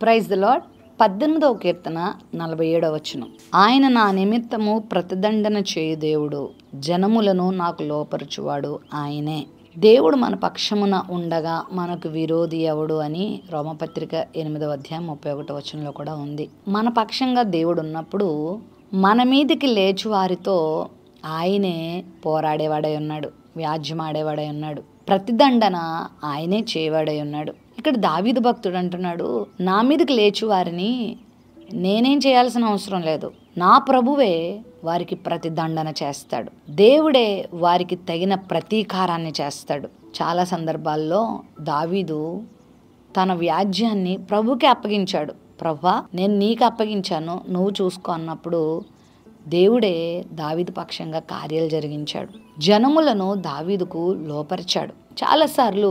Praise the Lord. 18వ కీర్తన 47వ వచనం. ఆయన నా నిమిత్తము ప్రతిదండన చేయు దేవుడు, జనములను నాకు లోపరుచువాడు ఆయనే. దేవుడు మన పక్షమున ఉండగా మనకు విరోధి ఎవడు అని రోమపత్రిక 8వ అధ్యాయం 31వ వచనంలో కూడా ఉంది. మన పక్షంగా దేవుడు ఉన్నప్పుడు మన మీదికి లేచు వారితో ఆయనే పోరాడేవాడై ఉన్నాడు, వ్యాజ్యమాడేవాడై ఉన్నాడు, ప్రతిదండన ఆయనే చేయవాడై ఉన్నాడు. ఇక్కడ దావీదు భక్తుడు అంటున్నాడు, నా మీదకి లేచు వారిని నేనేం చేయాల్సిన అవసరం లేదు, నా ప్రభువే వారికి ప్రతిదండన చేస్తాడు, దేవుడే వారికి తగిన ప్రతీకారాన్ని చేస్తాడు. చాలా సందర్భాల్లో దావీదు తన వ్యాజ్యాన్ని ప్రభుకి అప్పగించాడు. ప్రభువా, నేను నీకు అప్పగించాను, నువ్వు చూసుకో అన్నప్పుడు దేవుడే దావీదు పక్షంగా కార్యాలు జరిగించాడు. జనములను దావీదుకు లోపరిచాడు. చాలాసార్లు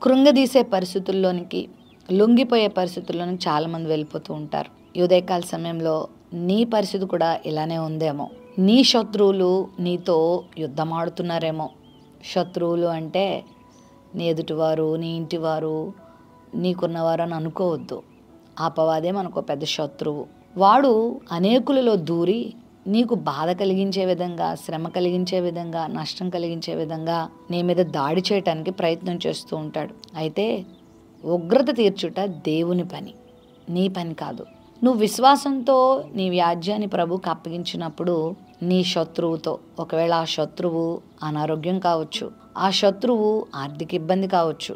కృంగదీసే పరిస్థితుల్లోనికి, లొంగిపోయే పరిస్థితుల్లోనికి చాలామంది వెళ్ళిపోతూ ఉంటారు. ఈ ఉదయకాల సమయంలో నీ పరిస్థితి కూడా ఇలానే ఉందేమో. నీ శత్రువులు నీతో యుద్ధమాడుతున్నారేమో. శత్రువులు అంటే నీ ఎదుటివారు, నీ ఇంటివారు, నీకున్నవారు అని అనుకోవద్దు. అపవాదే మనకు పెద్ద శత్రువు. వాడు అనేకులలో దూరి నీకు బాధ కలిగించే విధంగా, శ్రమ కలిగించే విధంగా, నష్టం కలిగించే విధంగా నీ మీద దాడి చేయటానికి ప్రయత్నం చేస్తూ ఉంటాడు. అయితే ఉగ్రత తీర్చుట దేవుని పని, నీ పని కాదు. నువ్వు విశ్వాసంతో నీ వ్యాజ్యాన్ని ప్రభువుకి అప్పగించినప్పుడు నీ శత్రువుతో, ఒకవేళ ఆ శత్రువు అనారోగ్యం కావచ్చు, ఆ శత్రువు ఆర్థిక ఇబ్బంది కావచ్చు,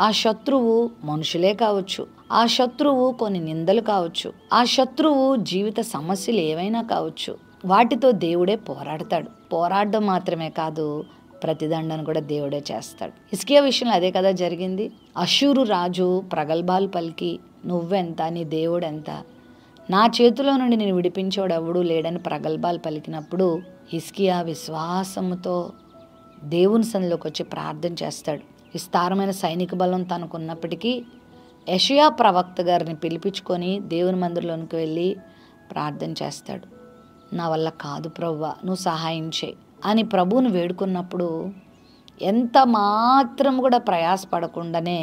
ఆ శత్రువు మనుషులే కావచ్చు, ఆ శత్రువు కొన్ని నిందలు కావచ్చు, ఆ శత్రువు జీవిత సమస్యలు ఏవైనా కావచ్చు, వాటితో దేవుడే పోరాడతాడు. పోరాడడం మాత్రమే కాదు, ప్రతిదండన కూడా దేవుడే చేస్తాడు. హిజ్కియా విషయంలో అదే కదా జరిగింది. అష్షూరు రాజు ప్రగల్భాలు పలికి, నువ్వెంత, నీ దేవుడు ఎంత, నా చేతిలో నుండి నేను విడిపించేవాడు ఎవడూ లేడని ప్రగల్భాలు పలికినప్పుడు హిజ్కియా విశ్వాసముతో దేవుని సన్నిధిలోకి వచ్చి ప్రార్థన చేస్తాడు. విస్తారమైన సైనిక బలం తనకున్నప్పటికీ యెషయా ప్రవక్త గారిని పిలిపించుకొని దేవుని మందిరంలోనికి వెళ్ళి ప్రార్థన చేస్తాడు. నా వల్ల కాదు ప్రభువా, నువ్వు సహాయం చేయి అని ప్రభువుని వేడుకున్నప్పుడు ఎంత మాత్రం కూడా ప్రయాసపడకుండానే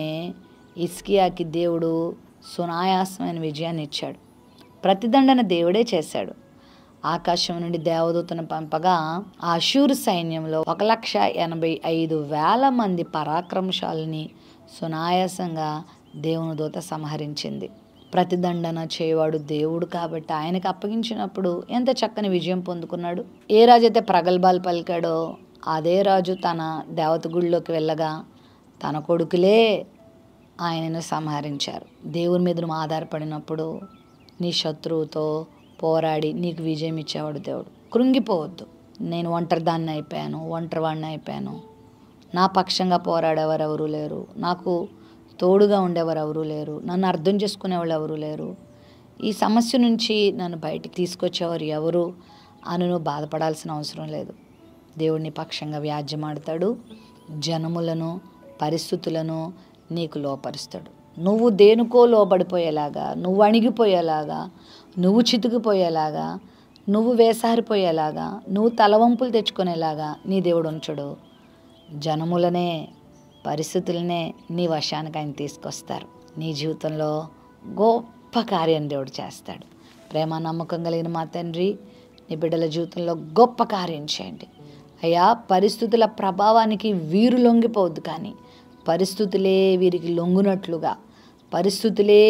హిజ్కియాకి దేవుడు సునాయాసమైన విజయాన్ని ఇచ్చాడు. ప్రతిదండన దేవుడే చేశాడు. ఆకాశం నుండి దేవదూతను పంపగా ఆ అష్షూరు సైన్యంలో 1,85,000 మంది పరాక్రమశాలిని సునాయాసంగా దేవుని దూత సంహరించింది. ప్రతిదండన చేయవాడు దేవుడు కాబట్టి ఆయనకు అప్పగించినప్పుడు ఎంత చక్కని విజయం పొందుకున్నాడు. ఏ రాజు అయితే ప్రగల్భాలు పలికాడో అదే రాజు తన దేవత గుడిలోకి వెళ్ళగా తన కొడుకులే ఆయనను సంహరించారు. దేవుని మీద నువ్వు ఆధారపడినప్పుడు నీ శత్రువుతో పోరాడి నీకు విజయం ఇచ్చేవాడు దేవుడు. కృంగిపోవద్దు. నేను ఒంటరిదాన్ని అయిపోయాను, ఒంటరివాడిని అయిపోయాను, నా పక్షంగా పోరాడేవారు ఎవరూ లేరు, నాకు తోడుగా ఉండేవారు ఎవరూ లేరు, నన్ను అర్థం చేసుకునేవాళ్ళు ఎవరూ లేరు, ఈ సమస్య నుంచి నన్ను బయటికి తీసుకొచ్చేవారు ఎవరు అని నువ్వు బాధపడాల్సిన అవసరం లేదు. దేవుడిని పక్షంగా వ్యాజ్యమాడతాడు. జనములను, పరిస్థితులను నీకు లోపరుస్తాడు. నువ్వు దేనికో లోబడిపోయేలాగా, నువ్వు అణిగిపోయేలాగా, నువ్వు చితికిపోయేలాగా, నువ్వు వేసారిపోయేలాగా, నువ్వు తలవంపులు తెచ్చుకునేలాగా నీ దేవుడు ఉంచడు. జనములనే, పరిస్థితులనే నీ వశానికి ఆయన తీసుకొస్తారు. నీ జీవితంలో గొప్ప కార్యం దేవుడు చేస్తాడు. ప్రేమ నమ్మకం కలిగిన మా తండ్రి, నీ బిడ్డల జీవితంలో గొప్ప కార్యం చేయండి అయ్యా. పరిస్థితుల ప్రభావానికి వీరు లొంగిపోవద్దు, కానీ పరిస్థితులే వీరికి లొంగునట్లుగా, పరిస్థితులే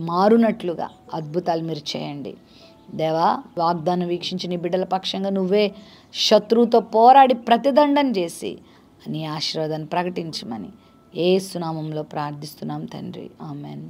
మారునట్లుగా అద్భుతాలు మీరు చేయండి దేవా. వాగ్దానం వీక్షించి నీ బిడ్డల పక్షంగా నువ్వే శత్రువుతో పోరాడి ప్రతిదండన చేసి నీ ఆశీర్వాదాన్ని ప్రకటించమని యేసు నామములో ప్రార్థిస్తున్నాం తండ్రి, ఆమెన్.